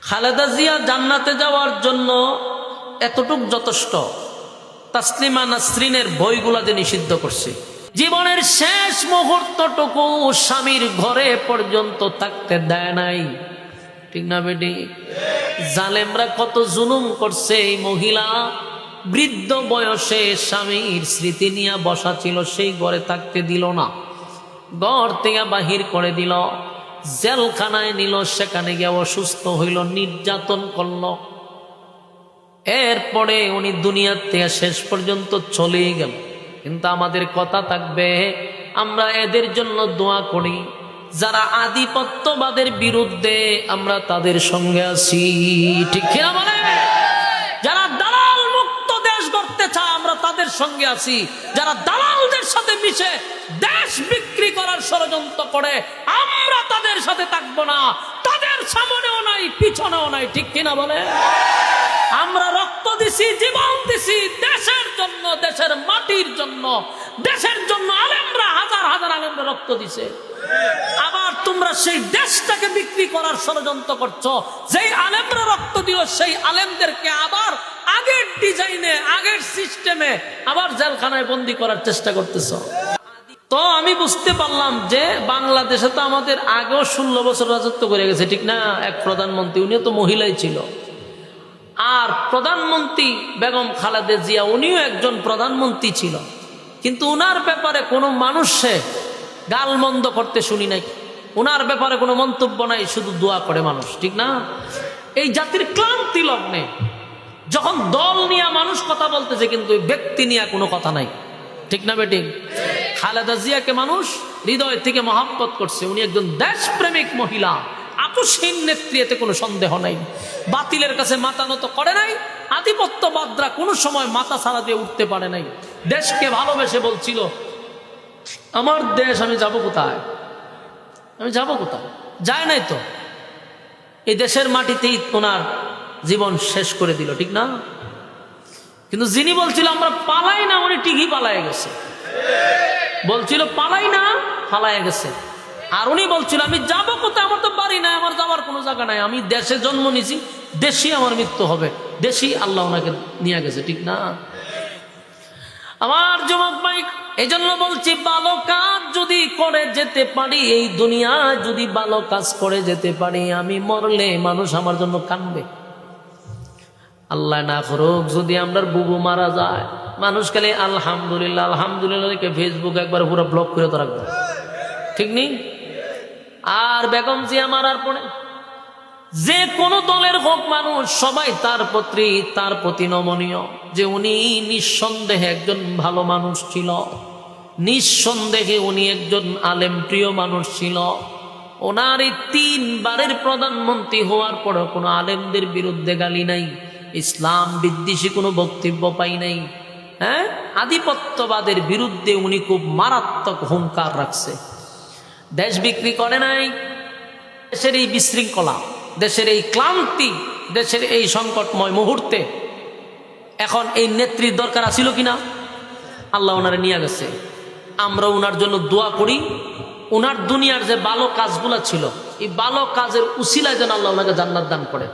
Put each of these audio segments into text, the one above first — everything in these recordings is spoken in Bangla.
খালেদা জিয়া জান্নাতে যাওয়ার জন্য এতটুক যথেষ্ট। তাসলিমা নাসরিনের বইগুলা যে নিষিদ্ধ করছে, জীবনের শেষ মুহূর্তটুকু স্বামীর ঘরে পর্যন্ত থাকতে দেয় নাই, ঠিক না বেটি? জালেমরা কত জুলুম করছে। এই মহিলা বৃদ্ধ বয়সে স্বামীর স্মৃতি নিয়ে বসা ছিল, সেই ঘরে থাকতে দিল না, ঘর থেকে বাহির করে দিল, জেলখানায় নিল, সেখানে গিয়ে অসুস্থ হইল, নির্যাতন করল। এরপরে উনি দুনিয়ার থেকে শেষ পর্যন্ত চলেই গেল। কিন্তু আমাদের কথা থাকবে, আমরা এদের জন্য দোয়া করি যারা আধিপত্যবাদের বিরুদ্ধে, আমরা তাদের সঙ্গে আছি, ঠিক কিনা বলে? যারা দালাল মুক্ত দেশ গড়তে চায়, আমরা তাদের সঙ্গে আছি। যারা দালালদের সাথে মিশে দেশ বিক্রি করার ষড়যন্ত্র করে, আমরা তাদের সাথে থাকবো না। তাদের সামনেও নাই, পিছনেও নাই, ঠিক কিনা বলে? আমরা রক্ত দিছি, জীবন দিছি দেশের জন্য, দেশের মাটির জন্য, দেশের জন্য। আলেমরা, হাজার হাজার আলেমরা রক্ত দিছে। আবার তোমরা সেই দেশটাকে বিক্রি করার ষড়যন্ত্র করছো। যেই আলেমরা রক্ত দিল, সেই আলেমদেরকে আবার আগের ডিজাইনে, আগের সিস্টেমে আবার জেলখানায় বন্দি করার চেষ্টা করতেছো। তো আমি বুঝতে পারলাম যে বাংলাদেশে তো আমাদের আগেও 16 বছর রাজত্ব করে গেছে, ঠিক না? এক প্রধানমন্ত্রী, উনিও তো মহিলাই ছিল। আর প্রধানমন্ত্রী বেগম খালেদা জিয়া, উনিও একজন প্রধানমন্ত্রী ছিল, কিন্তু উনার ব্যাপারে কোনো মানুষে গালমন্দ করতে শুনি নাই, উনার ব্যাপারে কোনো মন্তব্য নাই, শুধু দোয়া করে মানুষ, ঠিক না? এই জাতির ক্লান্তি লগ্নে যখন দল নিয়ে মানুষ কথা বলতেছে, কিন্তু ব্যক্তি নিয়ে কোনো কথা নাই, ঠিক না বেটি? খালেদা জিয়াকে মানুষ হৃদয় থেকে মহাব্বত করছে। উনি একজন দেশপ্রেমিক মহিলা, আপোষহীন নেত্রী, এতে কোনো সন্দেহ নাই। বাতিলের কাছে মাথা নত করে নাই। আধিপত্যবাদরা কোনো সময় মাথা ছাড়া দিয়ে উঠতে পারে নাই। দেশকে ভালোবেসে বলছিল, আমার দেশ, আমি যাব কোথায়? আমি যাব কোথায়? যায় নাই তো। এই দেশের মাটিতেই ওনার জীবন শেষ করে দিল, ঠিক না? কিন্তু যিনি বলছিল আমরা পালাই না, উনি ঠিকই পালায় গেছে। বলছিল পালাই না, পালায় গেছে। আর উনি বলছিল আমি যাব কোথায়? আমার তো বাড়ি নাই, আমার যাওয়ার কোনো জায়গা নাই, আমি দেশে জন্ম নিয়েছি, দেশই আমার মৃত্যু হবে, দেশই আল্লাহ ওনাকে নিয়ে গেছে, ঠিক না? আমার যুবক ভাই, এই জন্য বলছি, ভালো কাজ যদি করে যেতে পারি, এই দুনিয়া যদি ভালো কাজ করে যেতে পারি, আমি মরলে মানুষ আমার জন্য কাঁদবে। আল্লাহ না করুক যদি আমরা বুবু মারা যায়, মানুষ খালি আলহামদুলিল্লাহ আলহামদুলিল্লাহ ফেসবুক একবার পুরো ব্লক করে তো রাখবে, ঠিক নেই? আর বেগম জিয়া মারার পরে যে কোনো দলের হোক মানুষ, সবাই তার প্রতি নমনীয়, যে উনি নিঃসন্দেহে একজন ভালো মানুষ ছিল, নিঃসন্দেহে উনি একজন আলেম প্রিয় মানুষ ছিল। ওনার এই 3 বারের প্রধানমন্ত্রী হওয়ার পরেও কোনো আলেমদের বিরুদ্ধে গালি নাই, ইসলাম বিদ্বেষী কোনো বক্তব্য পাই নাই। হ্যাঁ, আধিপত্যবাদের বিরুদ্ধে উনি খুব মারাত্মক হুঙ্কার রাখছে। দেশ বিক্রি করে নাই। দেশের এই বিশৃঙ্খলা, দেশের এই ক্লান্তি, দেশের এই সংকটময় মুহূর্তে এখন এই নেত্রীর দরকার আছিল কিনা? আল্লাহ ওনারে নিয়ে গেছে। আমরা ওনার জন্য দোয়া করি, ওনার দুনিয়ার যে ভালো কাজগুলো ছিল, এই ভালো কাজের উসিলায় যেন আল্লাহ ওনাকে জান্নাত দান করে।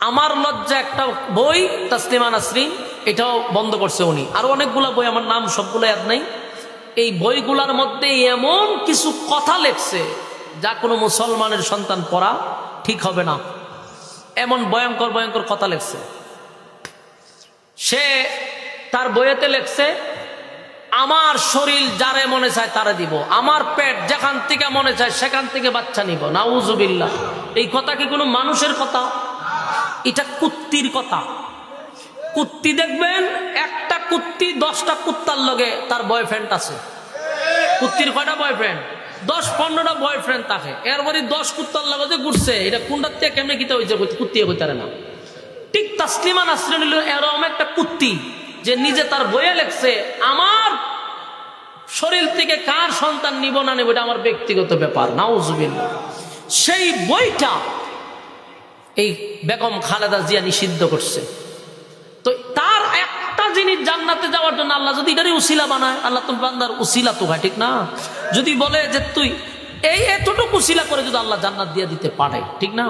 আমার লজ্জা একটা বই, তাসলিমা নাসরিন, এটাও বন্ধ করছে উনি। আরো অনেকগুলা বই, আমার নাম সবগুলো ইয়াদ নাই। এই বইগুলার মধ্যে এমন কিছু কথা লেখছে যা কোনো মুসলমানের সন্তান পড়া ঠিক হবে না, এমন ভয়ঙ্কর ভয়ঙ্কর কথা লেখছে। সে তার বইয়েতে লেখছে, আমার শরীর যারে মনে চায় তারে দিব, আমার পেট যেখান থেকে মনে চায় সেখান থেকে বাচ্চা নিব। নাউজুবিল্লাহ। এই কথা কি কোনো মানুষের কথা? এটা কুত্তির কথা। কুত্তি দেখবেন, একটা কুত্তি 10টা কুত্তার লগে তার বয়ফ্রেন্ড আছে। কুত্তির কয়টা বয়ফ্রেন্ড? 10-15টা বয়ফ্রেন্ড থাকে। এরপরে 10 কুত্তার লগে যে ঘুরছে, এটা কোনটার থেকে কেমনে কিতা হয়েছে কুত্তি কইতারে না। ঠিক তাসলিমা নাসরিন হলো এরকম একটা কুত্তি, যে নিজে তার বইয়ে লেখছে, আমার শরীর থেকে কার সন্তান নিব না নেব এটা আমার ব্যক্তিগত ব্যাপার। নাউজুবিল্লাহ। সেই বইটা এই বেগম খালেদা জিয়া নিষিদ্ধ করছে। তো তার একটা জিনিস, জান্নাতে যাওয়ার জন্য আল্লাহ যদি এটারই উসিলা বানায়, আল্লাহ তো বান্দার উসিলা তো হয়, ঠিক না? যদি বলে যে তুই এই এতটুকু শিলা করে যদি আল্লাহ জান্নাত দিয়ে দিতে পারে, ঠিক না?